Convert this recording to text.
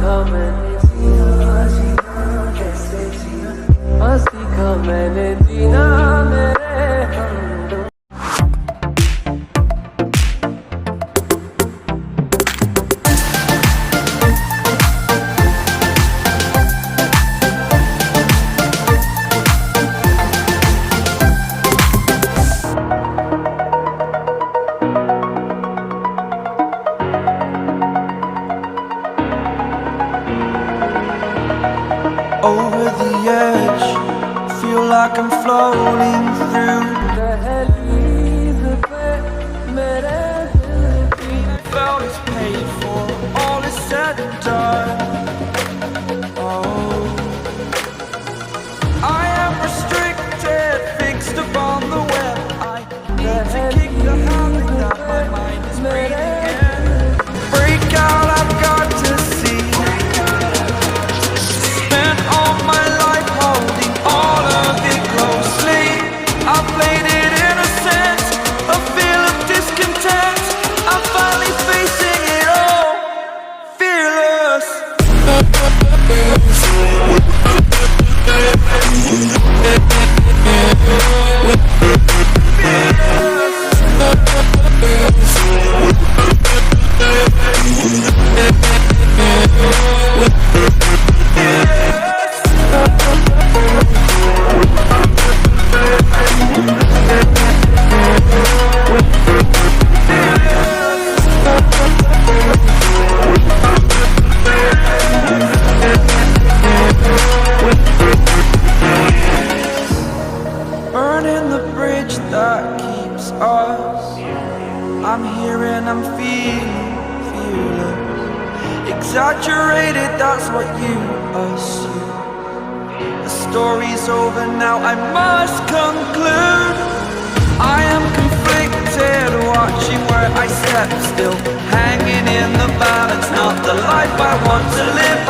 सीखा मैंने जीना कैसे जीना सीखा मैंने जीना मेरे हमदम Over the edge, feel like I'm floating through. Felt it's paid for, all is said and done. Oh, I am restricted, fixed upon the web. I need to kick the habit that my mind is breathing in. Break out, I've got to see. Spent all my life holding all of it closely. I played it innocent, a feel of discontent. I'm finally facing it all, fearless. Burning the bridge that keeps us. I'm here and I'm feeling fearless. Exaggerated, that's what you assume. The story's over now, I must conclude. I am conflicted, watching where I step still, hanging in the balance, not the life I want to live.